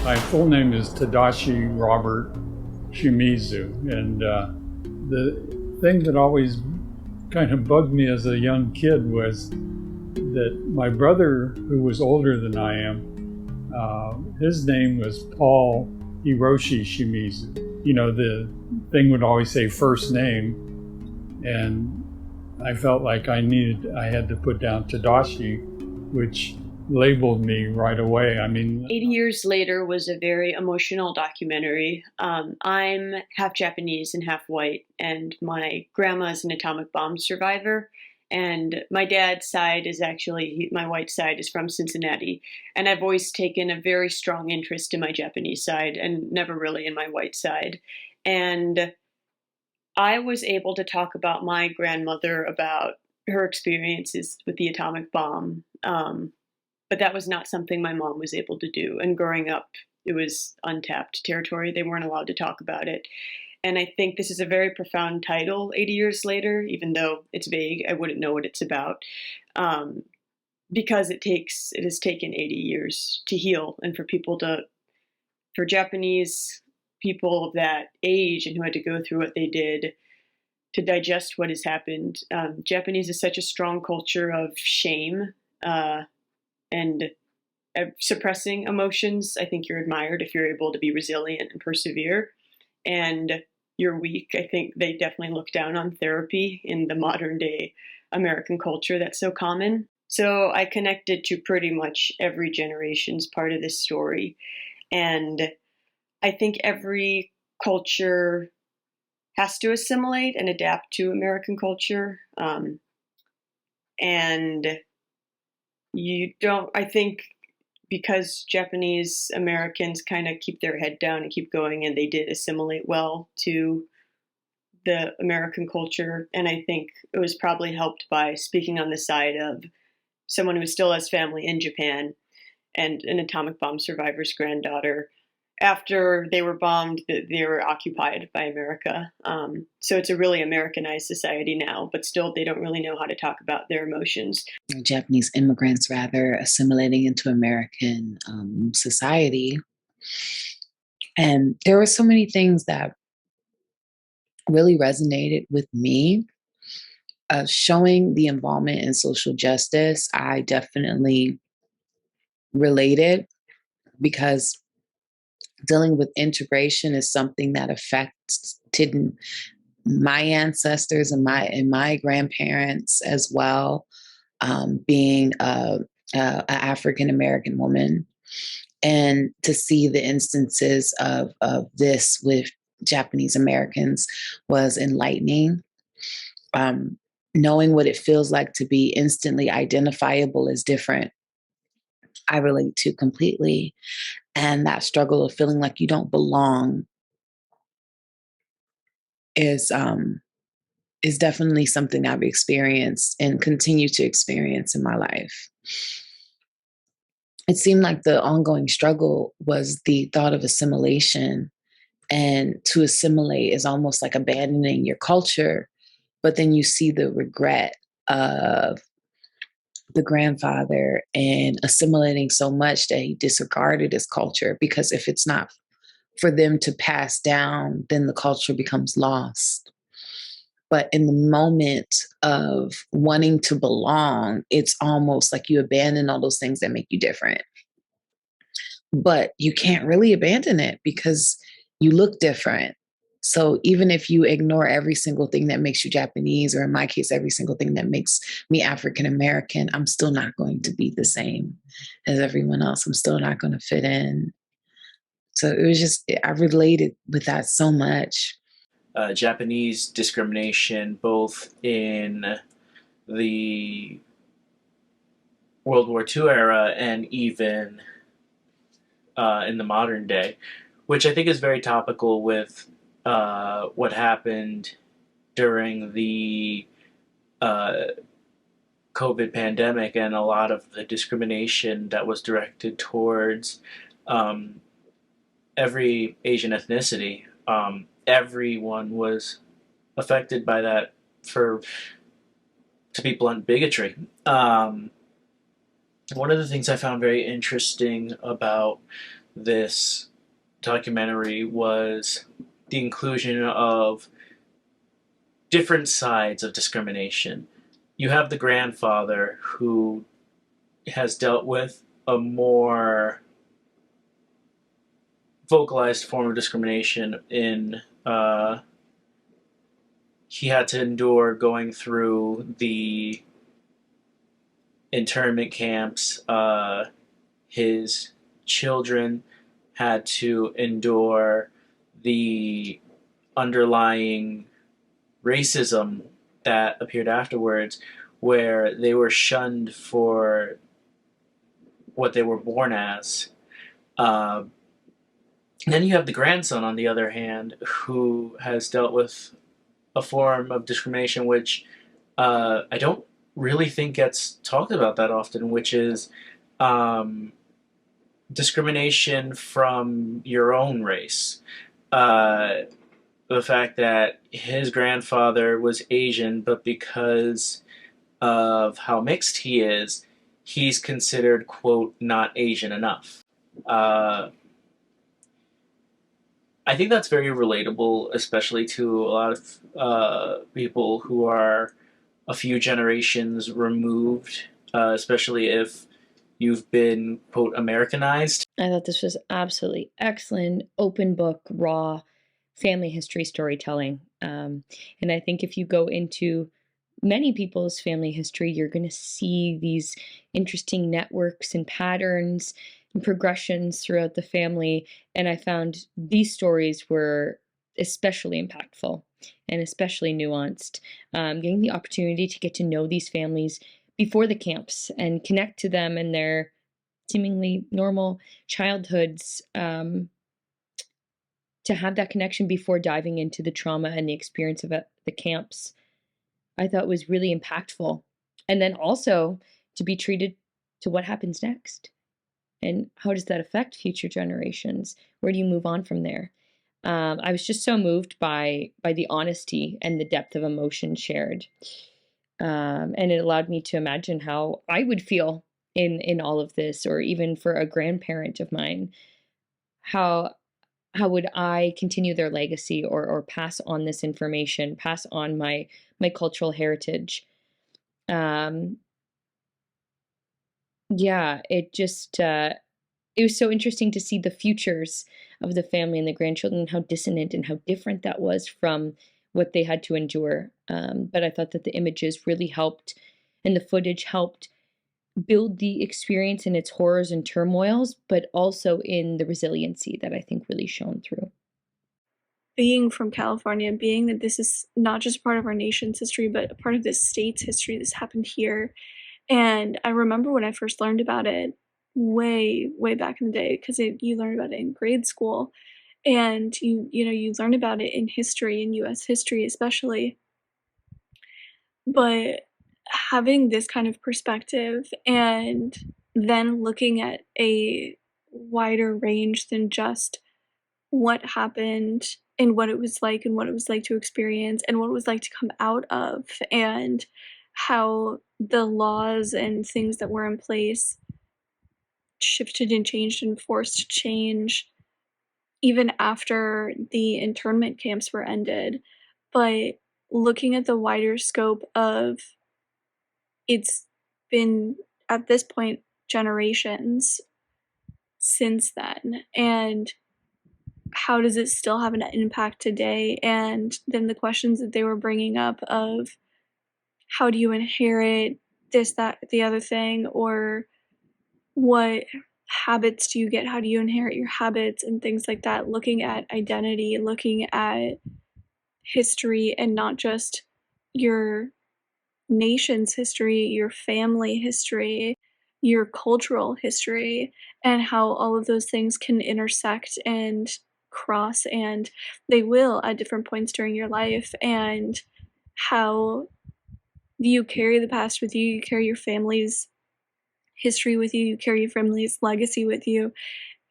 My full name is Tadashi Robert Shimizu, and the thing that always kind of bugged me as a young kid was that my brother, who was older than I am, his name was Paul Hiroshi Shimizu. You know, the thing would always say first name, and I felt like I had to put down Tadashi, which labeled me right away. I mean, 80 Years Later was a very emotional documentary. I'm half Japanese and half white, and my grandma is an atomic bomb survivor. And my dad's side is actually, my white side is from Cincinnati. And I've always taken a very strong interest in my Japanese side and never really in my white side. And I was able to talk about my grandmother, about her experiences with the atomic bomb. But that was not something my mom was able to do. And growing up, it was untapped territory. They weren't allowed to talk about it. And I think this is a very profound title, 80 Years Later, even though it's vague. I wouldn't know what it's about. Because it has taken 80 years to heal, and for Japanese people of that age and who had to go through what they did to digest what has happened. Japanese is such a strong culture of shame, and suppressing emotions. I think you're admired if you're able to be resilient and persevere. And you're weak. I think they definitely look down on therapy in the modern day American culture that's so common. So I connected to pretty much every generation's part of this story. And I think every culture has to assimilate and adapt to American culture. And I think because Japanese Americans kind of keep their head down and keep going, and they did assimilate well to the American culture. And I think it was probably helped by speaking on the side of someone who still has family in Japan and an atomic bomb survivor's granddaughter. After they were bombed, they were occupied by America. So it's a really Americanized society now, but still they don't really know how to talk about their emotions. Japanese immigrants, rather, assimilating into American society. And there were so many things that really resonated with me. Showing the involvement in social justice, I definitely related because dealing with integration is something that affected my ancestors and my grandparents as well. Being a African American woman, and to see the instances of this with Japanese Americans was enlightening. Knowing what it feels like to be instantly identifiable as different, I relate to completely. And that struggle of feeling like you don't belong is definitely something I've experienced and continue to experience in my life. It seemed like the ongoing struggle was the thought of assimilation, and to assimilate is almost like abandoning your culture, but then you see the regret of the grandfather and assimilating so much that he disregarded his culture, because if it's not for them to pass down, then the culture becomes lost. But in the moment of wanting to belong, it's almost like you abandon all those things that make you different. But you can't really abandon it because you look different. So even if you ignore every single thing that makes you Japanese, or in my case, every single thing that makes me African American, I'm still not going to be the same as everyone else. I'm still not going to fit in. So it was just, I related with that so much. Japanese discrimination, both in the World War II era and even in the modern day, which I think is very topical with what happened during the COVID pandemic, and a lot of the discrimination that was directed towards every Asian ethnicity. Everyone was affected by that, for, to be blunt, bigotry. One of the things I found very interesting about this documentary was the inclusion of different sides of discrimination. You have the grandfather who has dealt with a more vocalized form of discrimination in he had to endure going through the internment camps. His children had to endure the underlying racism that appeared afterwards, where they were shunned for what they were born as. Then you have the grandson, on the other hand, who has dealt with a form of discrimination which I don't really think gets talked about that often, which is discrimination from your own race. The fact that his grandfather was Asian, but because of how mixed he is, he's considered, quote, not Asian enough. I think that's very relatable, especially to a lot of people who are a few generations removed, especially if you've been, quote, Americanized. I thought this was absolutely excellent, open book, raw family history storytelling. And I think if you go into many people's family history, you're going to see these interesting networks and patterns and progressions throughout the family. And I found these stories were especially impactful and especially nuanced. Getting the opportunity to get to know these families before the camps and connect to them in their seemingly normal childhoods, to have that connection before diving into the trauma and the experience of the camps, I thought was really impactful. And then also to be treated to what happens next and how does that affect future generations? Where do you move on from there? I was just so moved by the honesty and the depth of emotion shared, and it allowed me to imagine how I would feel in all of this, or even for a grandparent of mine, how would I continue their legacy, or pass on this information, pass on my cultural heritage. Yeah, it just it was so interesting to see the futures of the family and the grandchildren, and how dissonant and how different that was from what they had to endure. But I thought that the images really helped, and the footage helped build the experience in its horrors and turmoils, but also in the resiliency that I think really shone through. Being from California, being that this is not just part of our nation's history, but a part of this state's history, this happened here. And I remember when I first learned about it way, way back in the day, because you learned about it in grade school, and you learn about it in history, in US history especially. But having this kind of perspective, and then looking at a wider range than just what happened and what it was like, and what it was like to experience, and what it was like to come out of, and how the laws and things that were in place shifted and changed and forced change even after the internment camps were ended. But looking at the wider scope of, it's been, at this point, generations since then, and how does it still have an impact today? And then the questions that they were bringing up of, how do you inherit this, that, the other thing, or what habits do you get? How do you inherit your habits and things like that? Looking at identity, looking at history, and not just your nation's history, your family history, your cultural history, and how all of those things can intersect and cross, and they will at different points during your life, and how you carry the past with you, you carry your family's history with you, you carry your family's legacy with you,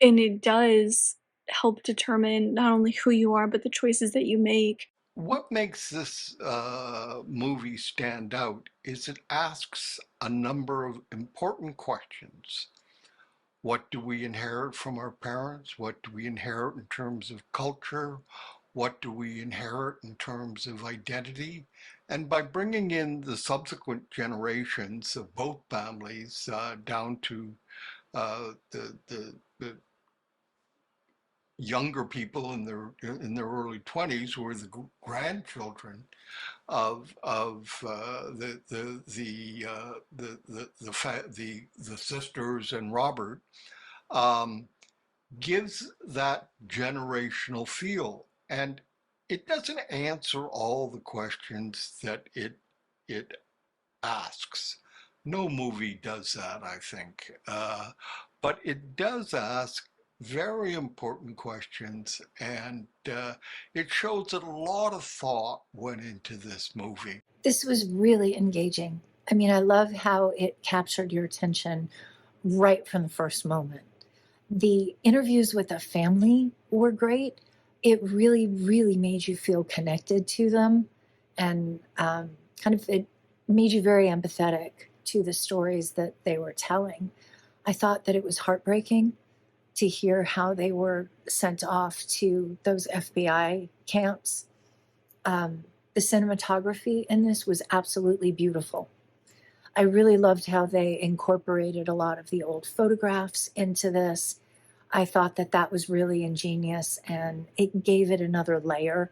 and it does help determine not only who you are, but the choices that you make. What makes this movie stand out is it asks a number of important questions. What do we inherit from our parents? What do we inherit in terms of culture? What do we inherit in terms of identity? And by bringing in the subsequent generations of both families down to the younger people in their early 20s, who are the grandchildren of the sisters and Robert, um, gives that generational feel, and it doesn't answer all the questions that it asks. No movie does that, I think, but it does ask very important questions, and it shows that a lot of thought went into this movie. This was really engaging. I mean, I love how it captured your attention right from the first moment. The interviews with the family were great. It really, really made you feel connected to them, and it made you very empathetic to the stories that they were telling. I thought that it was heartbreaking to hear how they were sent off to those FBI camps. The cinematography in this was absolutely beautiful. I really loved how they incorporated a lot of the old photographs into this. I thought that that was really ingenious, and it gave it another layer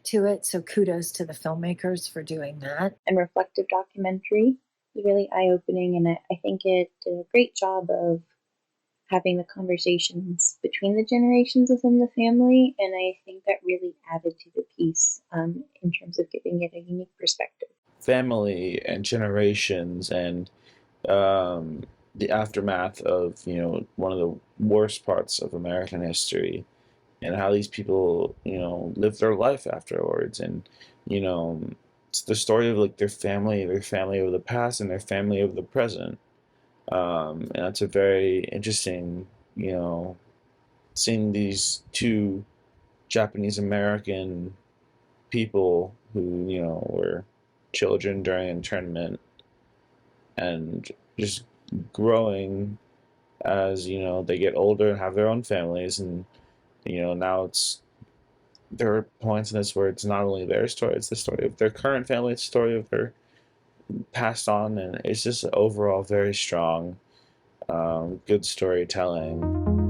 to it. So kudos to the filmmakers for doing that. And reflective documentary. It was really eye-opening, and I think it did a great job of having the conversations between the generations within the family, and I think that really added to the piece in terms of giving it a unique perspective. Family and generations and the aftermath of, you know, one of the worst parts of American history, and how these people, you know, live their life afterwards. And, you know, it's the story of like their family of the past and their family of the present. And that's a very interesting, you know, seeing these two Japanese American people who, you know, were children during internment and just growing as, you know, they get older and have their own families. And, you know, now there are points in this where it's not only their story, it's the story of their current family, it's the story of their passed on, and it's just overall very strong, good storytelling.